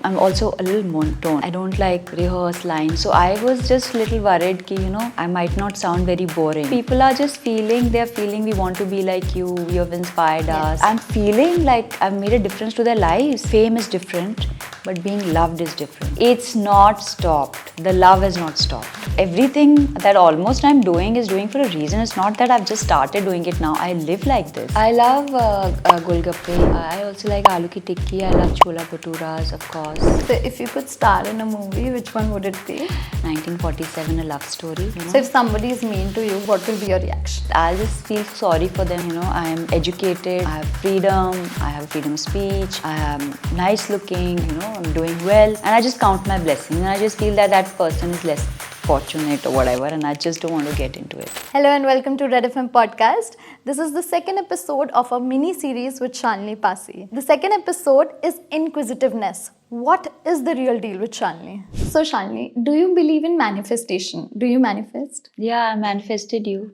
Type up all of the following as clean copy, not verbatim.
I'm also a little monotone. I don't like rehearse lines. So I was just a little worried ki, I might not sound very boring. People are just they're feeling we want to be like you have inspired us. I'm feeling like I've made a difference to their lives. Fame is different, but being loved is different. It's not stopped. The love has not stopped. Everything that almost I'm doing is doing for a reason. It's not that I've just started doing it now. I live like this. I love golgappe. I also like aloo ki tikki. I love chola bhaturas, of course. So if you could star in a movie, which one would it be? 1947, a love story. So if somebody is mean to you, what will be your reaction? I'll just feel sorry for them. I am educated, I have freedom, I have freedom of speech, I am nice looking, I'm doing well. And I just count my blessings. And I just feel that that person is less fortunate or whatever, and I just don't want to get into it. Hello and welcome to Red FM podcast. This is the second episode of a mini series with Shalini Pasi. The second episode is inquisitiveness. What is the real deal with Shalini? So Shalini, do you believe in manifestation? Do you manifest? Yeah, I manifested you.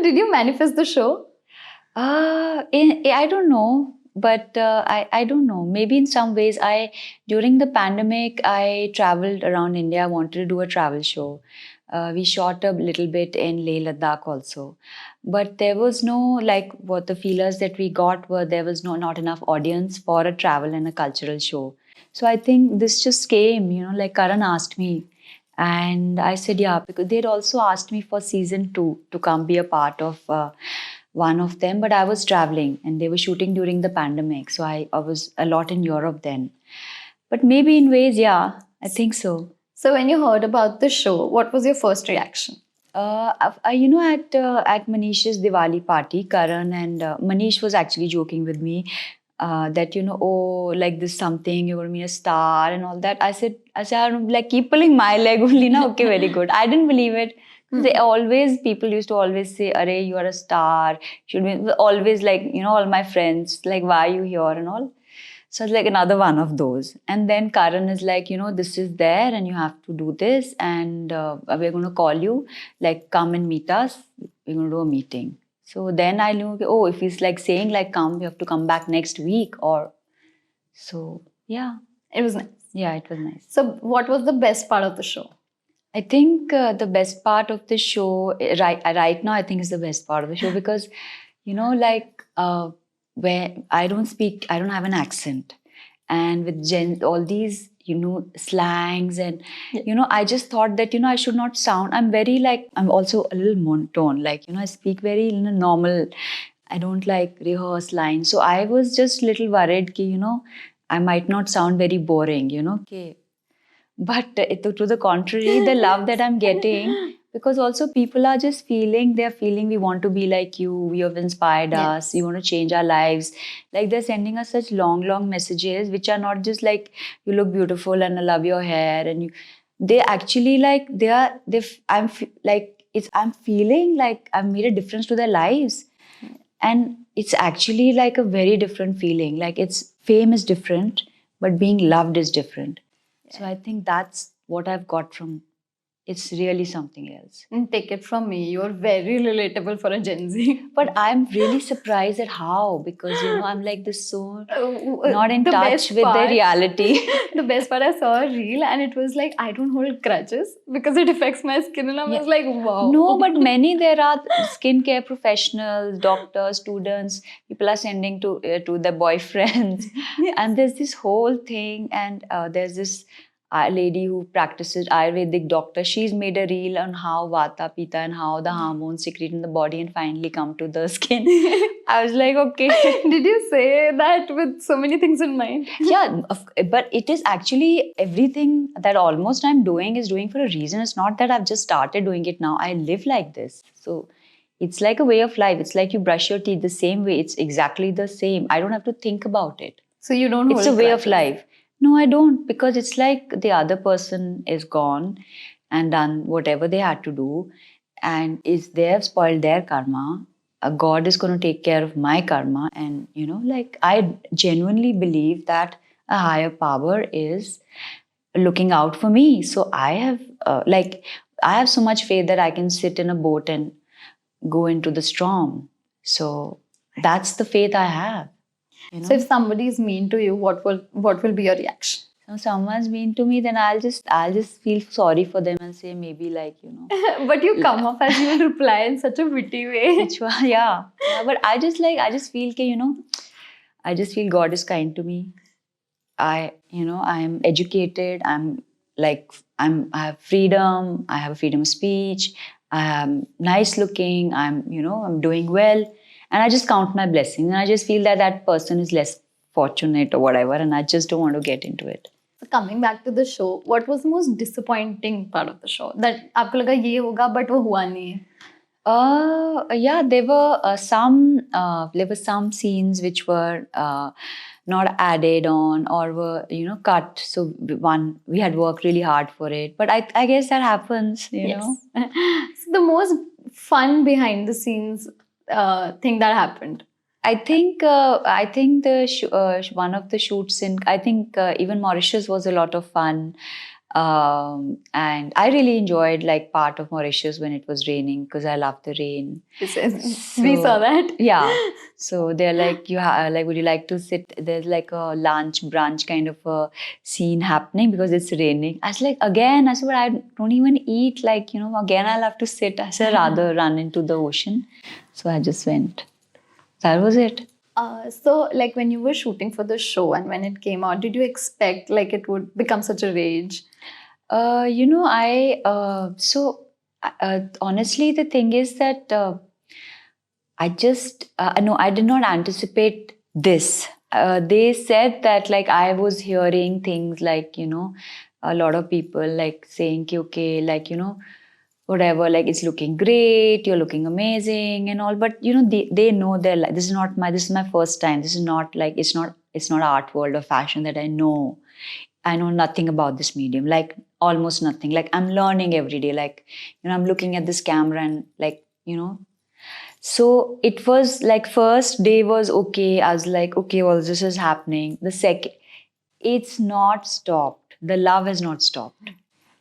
Did you manifest the show? I don't know. But I don't know. Maybe in some ways, during the pandemic, I traveled around India. I wanted to do a travel show. We shot a little bit in Leh Ladakh also. But there was no, like, what the feelers that we got were there was not enough audience for a travel and a cultural show. So I think this just came, like Karan asked me. And I said, yeah, because they'd also asked me for season 2 to come be a part of one of them, but I was traveling and they were shooting during the pandemic. So I was a lot in Europe then. But maybe in ways, yeah, I think so. So when you heard about the show, what was your first reaction? At Manish's Diwali party, Karan and Manish was actually joking with me that, oh, like this something, you're going to be a star and all that. I said, I'm like, keep pulling my leg only, na? Okay, very good. I didn't believe it. People used to always say, Arey, you are a star. Should be always like, all my friends, like, why are you here and all. So it's like another one of those. And then Karan is like, this is there and you have to do this. And we're going to call you, like, come and meet us. We're going to do a meeting. So then I knew, oh, if he's like saying, like, come, you have to come back next week. So, yeah. It was nice. Yeah, it was nice. So what was the best part of the show? I think the best part of the show, right now, I think is the best part of the show because, where I don't have an accent. And with all these, slangs and, I just thought that, I should not sound, I'm also a little monotone. Like, I speak very normal. I don't like rehearse lines. So I was just a little worried ki, I might not sound very boring, Okay. But to the contrary, the love that I'm getting, because also people are just they're feeling we want to be like you have inspired us, we want to change our lives. Like they're sending us such long messages, which are not just like, you look beautiful and I love your hair. And they actually like, I'm feeling like I've made a difference to their lives. And it's actually like a very different feeling. Like fame is different, but being loved is different. So I think that's what I've got from. It's really something else. And take it from me, you're very relatable for a Gen Z. But I'm really surprised at how, because I'm like this so not in touch with the reality. The best part, I saw a reel and it was like, I don't hold grudges because it affects my skin, and I was like, wow. No, but there are skincare professionals, doctors, students, people are sending to their boyfriends. Yes. And there's this whole thing, and there's this lady who practices Ayurvedic doctor. She's made a reel on how Vata, Pitta and how the hormones secrete in the body and finally come to the skin. I was like, okay. Did you say that with so many things in mind? Yeah, but it is actually everything that almost I'm doing is doing for a reason. It's not that I've just started doing it now. I live like this. So it's like a way of life. It's like you brush your teeth the same way. It's exactly the same. I don't have to think about it. So you don't hold It's a way grudges. of life. No, I don't, because it's like the other person is gone and done whatever they had to do, and they have spoiled their karma. God is going to take care of my karma, and I genuinely believe that a higher power is looking out for me. So I have so much faith that I can sit in a boat and go into the storm. So that's the faith I have. You know? So if somebody is mean to you, what will be your reaction? If someone's mean to me, then I'll just feel sorry for them and say maybe like, But you come off as you will reply in such a witty way. which one, yeah. But I just feel I just feel God is kind to me. I am educated. I have freedom. I have freedom of speech. I am nice looking. I'm doing well, and I just count my blessings. And I just feel that that person is less fortunate or whatever, and I just don't want to get into it. So coming back to the show, what was the most disappointing part of the show? That आपको लगा ये होगा but वो हुआ नहीं. Yeah, there were some scenes which were not added on or were cut. So we had worked really hard for it, but I guess that happens. You know. So the most fun behind the scenes thing that happened. I think the one of the shoots in even Mauritius was a lot of fun. And I really enjoyed like part of Mauritius when it was raining because I love the rain. We saw that. Yeah. So they're like, would you like to sit? There's like a lunch, brunch kind of a scene happening because it's raining. I was like, again, I said, but I don't even eat. Like, again, I'll have to sit. I said, rather run into the ocean. So I just went. That was it. So, like when you were shooting for the show and when it came out, did you expect like it would become such a rage? Honestly, the thing is that I did not anticipate this. They said that like I was hearing things like, a lot of people like saying, okay, like, whatever, like it's looking great, you're looking amazing and all, but they know they're like, this is my first time. This is not like, it's not art world or fashion that I know nothing about this medium, like almost nothing. Like I'm learning every day, like I'm looking at this camera and like so it was like first day was okay. I was like, okay, well, this is happening. The second, it's not stopped. The love has not stopped.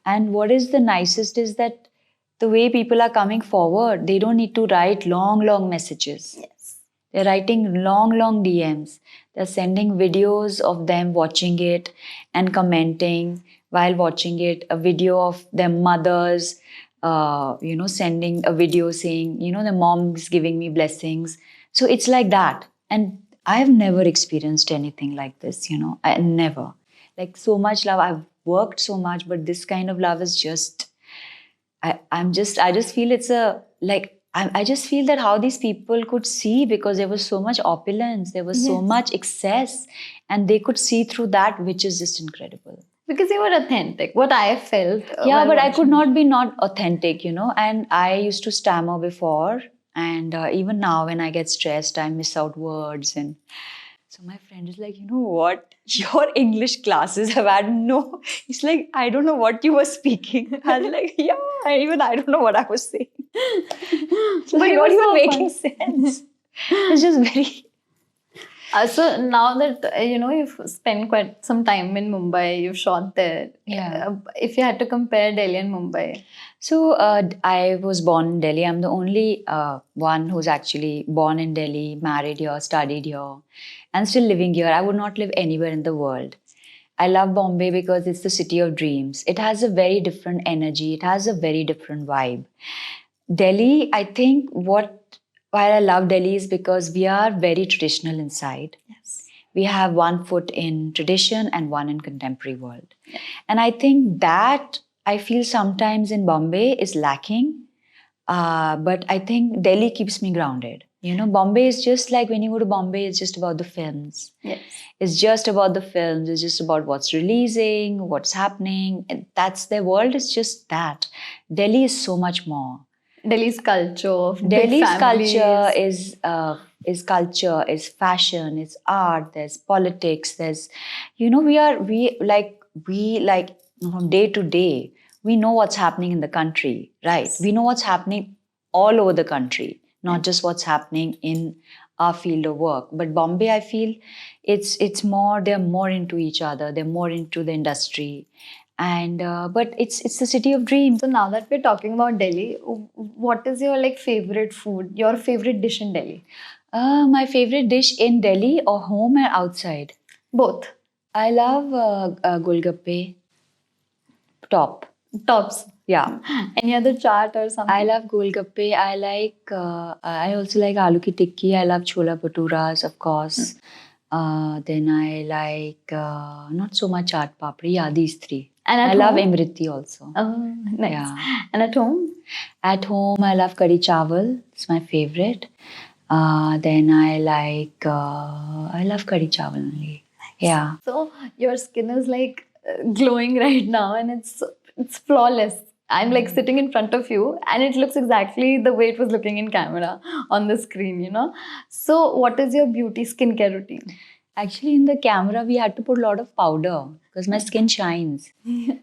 And what is the nicest is that the way people are coming forward, they don't need to write long messages. Yes. They're writing long DMs. They're sending videos of them watching it and commenting while watching it, a video of their mothers, sending a video saying, the mom's giving me blessings. So it's like that. And I've never experienced anything like this, I never. Like so much love. I've worked so much, but this kind of love is just, I just feel it's I just feel that how these people could see, because there was so much opulence, there was so much excess, and they could see through that, which is just incredible. Because you were authentic. What I felt. Yeah, but I could not be not authentic, and I used to stammer before, and even now when I get stressed, I miss out words. And so my friend is like, you know what? Your English classes have had no. It's like, I don't know what you were speaking. I was like, yeah, I don't know what I was saying. It's like, not even making sense. It's just very. So now that you've spent quite some time in Mumbai, you've shot there. Yeah. If you had to compare Delhi and Mumbai. So I was born in Delhi. I'm the only one who's actually born in Delhi, married here, studied here, and still living here. I would not live anywhere in the world. I love Bombay because it's the city of dreams. It has a very different energy. It has a very different vibe. Delhi, I think why I love Delhi is because we are very traditional inside. Yes. We have one foot in tradition and one in contemporary world. Yeah. And I think that I feel sometimes in Bombay is lacking. But I think Delhi keeps me grounded. Bombay is just like when you go to Bombay, it's just about the films. Yes. It's just about the films. It's just about what's releasing, what's happening. And that's their world. It's just that. Delhi is so much more. Delhi's culture. Delhi's culture is culture, is fashion, is art. There's politics. There's, we from day to day. We know what's happening in the country, right? We know what's happening all over the country, not just what's happening in our field of work. But Bombay, I feel it's more. They're more into each other. They're more into the industry. And but it's the city of dreams. So now that we're talking about Delhi, what is your favorite food? Your favorite dish in Delhi? My favorite dish in Delhi or home or outside? Both. I love golgappe top. Tops. Yeah. Any other chart or something? I love golgappe. I like. I also like aloo ki tikki. I love chola bhaturas, of course. Then I like not so much chaat papri. Yeah, these three. And at I love home? imriti also. Oh, nice. Yeah. And at home? At home, I love curry chawal. It's my favorite. Then I like. I love curry chawal only. Yeah. So your skin is like glowing right now, and it's flawless. I'm like sitting in front of you, and it looks exactly the way it was looking in camera on the screen. You know. So what is your beauty skincare routine? Actually, in the camera, we had to put a lot of powder because my skin shines.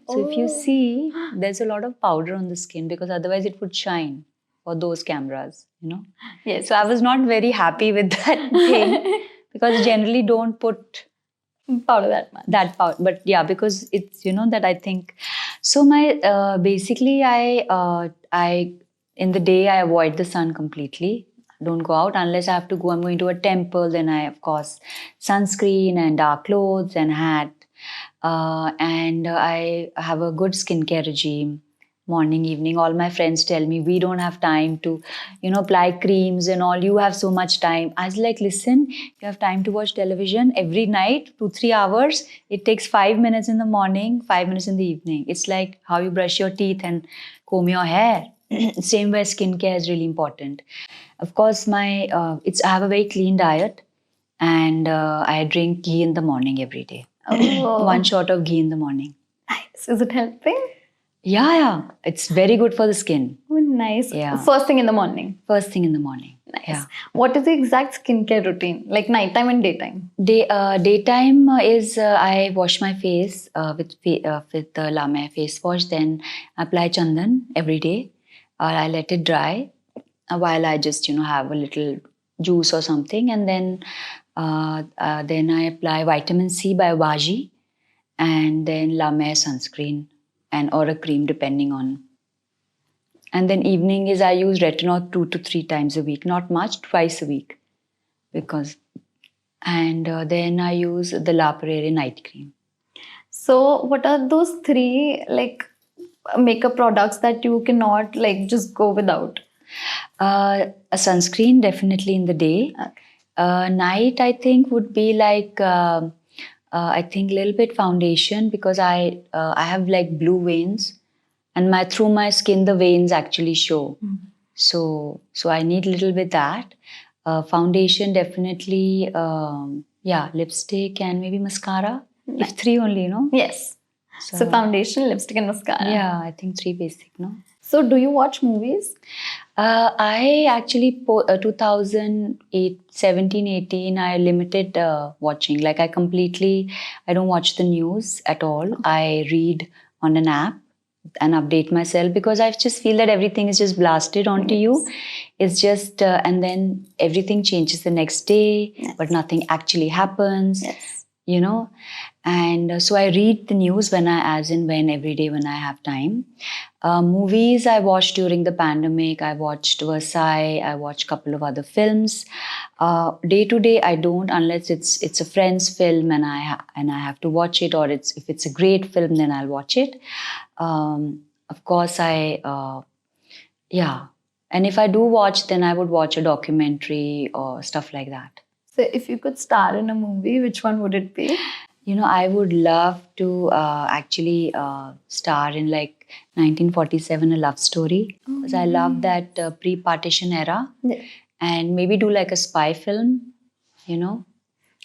So if you Oh. see, there's a lot of powder on the skin because otherwise it would shine for those cameras, you know. Yes. So I was not very happy with that thing because generally don't put Powder that much. that powder. But yeah, because it's that I think. So my basically I in the day I avoid the sun completely. Don't go out unless I have to go. I'm going to a temple. Then I of course sunscreen and dark clothes and hat. And I have a good skincare regime. Morning, evening. All my friends tell me we don't have time to, apply creams and all. You have so much time. I was like, listen, you have time to watch television every night, 2-3 hours. It takes 5 minutes in the morning, 5 minutes in the evening. It's like how you brush your teeth and comb your hair. Same way, skincare is really important. Of course, I have a very clean diet, and I drink ghee in the morning every day. Oh. One shot of ghee in the morning. Nice. Is it helping? Yeah. It's very good for the skin. Oh, nice. Yeah. First thing in the morning. First thing in the morning. Nice. Yeah. What is the exact skincare routine? Like nighttime and daytime? Daytime is I wash my face with the La Mer face wash, then apply chandan every day. I let it dry while I just have a little juice or something, and then I apply vitamin C by Vaji, and then La Mer sunscreen and or a cream depending on. And then evening is I use retinol 2 to 3 times a week, not much, twice a week, because. And then I use the La Prairie night cream. So, what are those three like makeup products that you cannot like just go without? A sunscreen definitely in the day. Okay. Night I think would be like I think a little bit foundation because I have like blue veins, and through my skin the veins actually show. So I need a little bit that. Foundation definitely, lipstick and maybe mascara. If 3 only, Yes. So, foundation, lipstick, and mascara. Yeah, I think 3 basic, no? So, do you watch movies? I actually, 2008, 17, 18, I limited watching. Like I don't watch the news at all. I read on an app and update myself because I just feel that everything is just blasted onto you. It's just, and then everything changes the next day, but nothing actually happens, And so I read the news when every day when I have time. Movies I watched during the pandemic. I watched Versailles. I watched a couple of other films. Day to day, I don't unless it's a friend's film and I have to watch it, or if it's a great film, then I'll watch it. Of course, and if I do watch, then I would watch a documentary or stuff like that. So, if you could star in a movie, which one would it be? I would love to actually star in like 1947, A Love Story, because I love that pre-partition era, and maybe do like a spy film,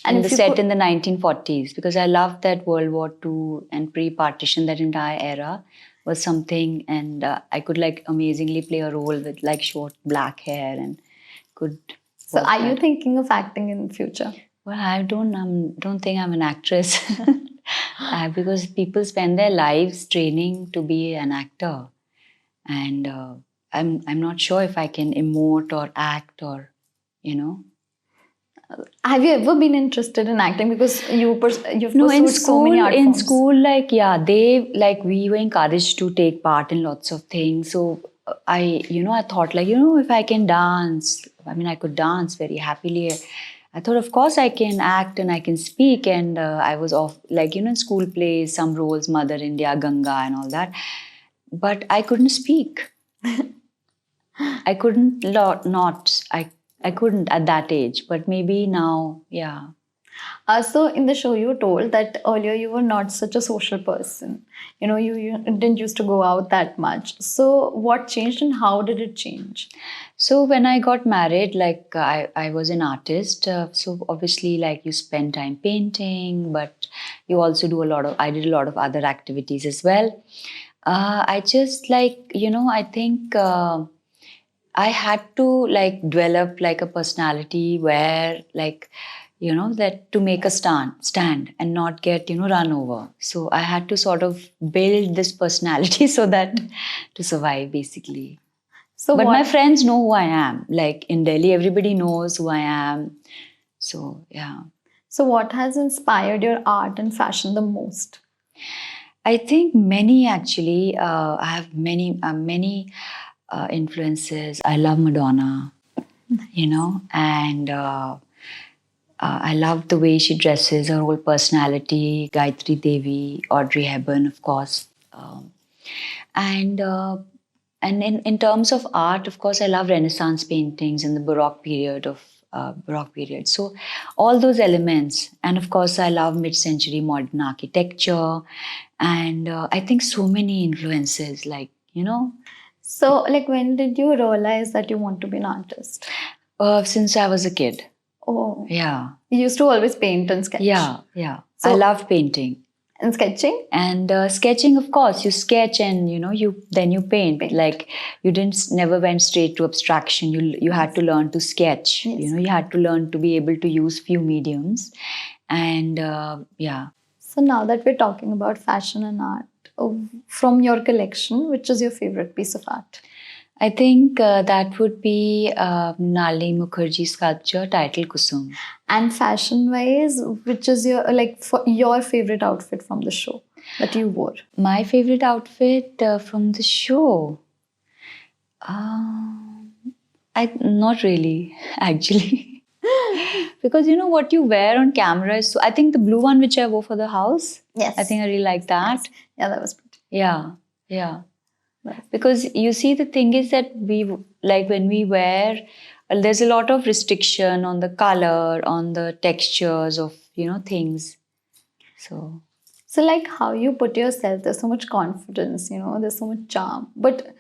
and set in the 1940s, because I love that World War II and pre-partition, that entire era was something, and I could like amazingly play a role with like short black hair and could. So, are you thinking of acting in the future? Well, I don't think I'm an actress because people spend their lives training to be an actor, and I'm not sure if I can emote or act or. Have you ever been interested in acting because you've No, in pursued so many art forms? school, we were encouraged to take part in lots of things. So I thought like, if I can dance, I mean, I could dance very happily. I thought, of course, I can act and I can speak. And I was off, like, in school plays, some roles, Mother India, Ganga, and all that. But I couldn't speak. I couldn't not. I couldn't at that age. But maybe now, yeah. So in the show, you told that earlier you were not such a social person. You didn't used to go out that much. So what changed and how did it change? So when I got married, like I was an artist. So obviously, like you spend time painting, but you also I did a lot of other activities as well. I just like, I think I had to like develop like a personality where like, that to make a stand and not get, run over. So I had to sort of build this personality so that to survive basically. So But what, my friends know who I am. Like in Delhi, everybody knows who I am. So yeah. so what has inspired your art and fashion the most? I think many actually. I have many influences. I love Madonna, and I love the way she dresses, her whole personality. Gayatri Devi, Audrey Hepburn, of course, and. And in terms of art, of course, I love Renaissance paintings and the Baroque period. So all those elements, and of course, I love mid-century modern architecture, and I think so many influences. Like So like when did you realize that you want to be an artist? since I was a kid. Oh, Yeah, you used to always paint and sketch. yeah. So- I love painting. And sketching? And sketching, of course, you sketch and you paint. Like you never went straight to abstraction. You had to learn to sketch. Yes. You had to learn to be able to use few mediums, and yeah. So now that we're talking about fashion and art, from your collection, which is your favorite piece of art? I think that would be Nalini Mukherjee sculpture titled Kusum. And fashion-wise, which is your favorite outfit from the show that you wore? My favorite outfit from the show. I not really actually. Because what you wear on camera is so. I think the blue one which I wore for the house. Yes. I think I really like that. Yeah, that was pretty. Yeah. Because you see, the thing is that when we wear, there's a lot of restriction on the color, on the textures of things. So So like how you put yourself, there's so much confidence, there's so much charm. But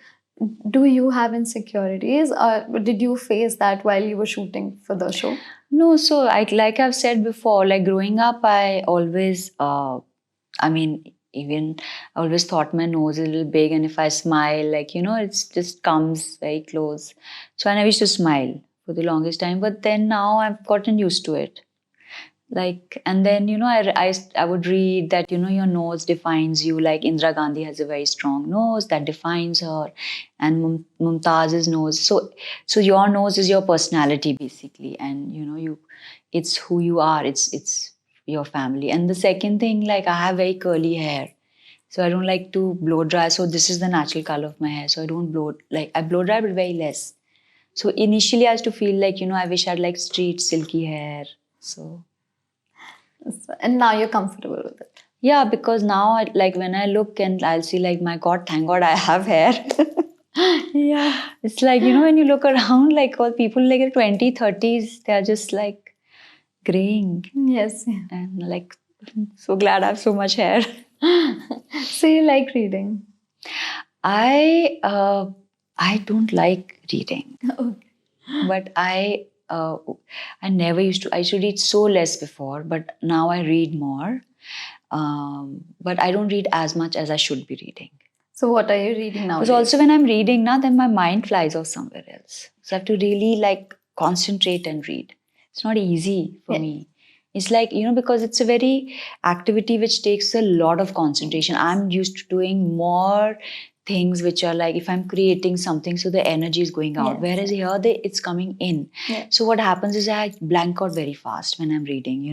do you have insecurities or did you face that while you were shooting for the show? no, so like I've said before, like growing up, I always, even I always thought my nose is a little big, and if I smile, like it just comes very close. So I never used to smile for the longest time, but then now I've gotten used to it. Like, and then I would read that your nose defines you. Like Indira Gandhi has a very strong nose that defines her, and Mumtaz's nose. So your nose is your personality basically, and it's who you are. It's your family. And the second thing, like I have very curly hair, so I don't like to blow dry. So this is the natural color of my hair. So I don't I blow dry, but very less. So initially I used to feel like I wish I had like straight silky hair. So. And now you're comfortable with it. Yeah, because now, like when I look and I'll see, like, my God, thank God I have hair. Yeah. It's like, when you look around, like all people like in 20s, 30s, they're just like graying. Yes. And like, so glad I have so much hair. So you like reading? I don't like reading, Okay. but I never used to. I used to read so less before, but now I read more. But I don't read as much as I should be reading. So what are you reading now? Because also when I'm reading now, then my mind flies off somewhere else. So I have to really like concentrate and read. It's not easy for me. It's like, because it's a very activity which takes a lot of concentration. I'm used to doing more things which are like, if I'm creating something, so the energy is going out. Yes. Whereas here, it's coming in. Yeah. So what happens is I blank out very fast when I'm reading,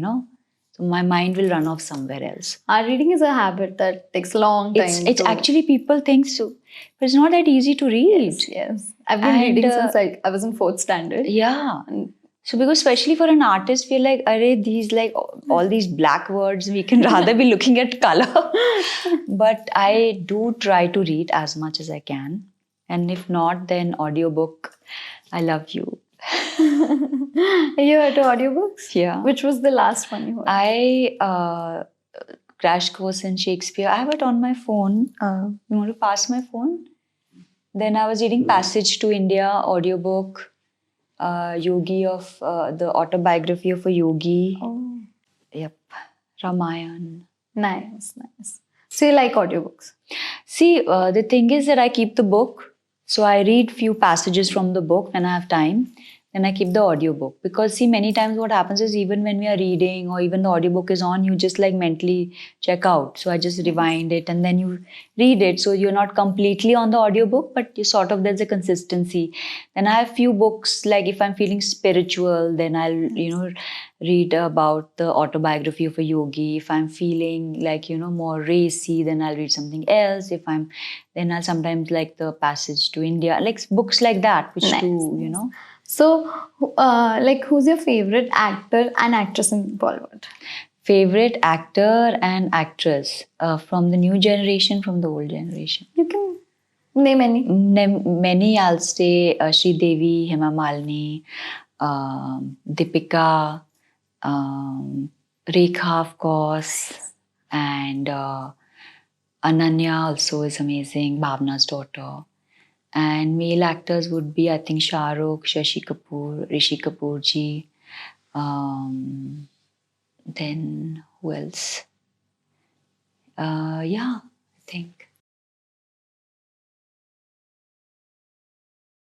So my mind will run off somewhere else. Our reading is a habit that takes a long time. It's actually, people think so, but it's not that easy to read. Yes. I've been And, reading since I was in 4th standard. Yeah. And So because especially for an artist, we're like, array, these like all these black words, we can rather be looking at color. But I do try to read as much as I can. And if not, then audiobook. I love you. you heard audiobooks? Yeah. Which was the last one you heard? I Crash Course in Shakespeare. I have it on my phone. You want to pass my phone? Then I was reading Passage to India audiobook. Yogi of the autobiography of a yogi. Oh, Yep. Ramayan. nice. So you like audiobooks? See, the thing is that I keep the book. So I read few passages from the book when I have time. Then I keep the audiobook. Because see, many times what happens is even when we are reading or even the audiobook is on, you just like mentally check out. So I just rewind it and then you read it. So you're not completely on the audiobook, but you sort of, there's a consistency. Then I have few books, like if I'm feeling spiritual, then I'll, read about the autobiography of a yogi. If I'm feeling like, more racy, then I'll read something else. Then I'll sometimes like the Passage to India, like books like that, which Nice, do. So, who's your favorite actor and actress in Bollywood? Favorite actor and actress from the new generation, from the old generation. You can name any. Many, I'll say Sri Devi, Hema Malini, Deepika, Rekha, of course, and Ananya also is amazing, Bhavna's daughter. And male actors would be, I think, Shah Rukh, Shashi Kapoor, Rishi Kapoor ji. Then who else? Yeah, I think.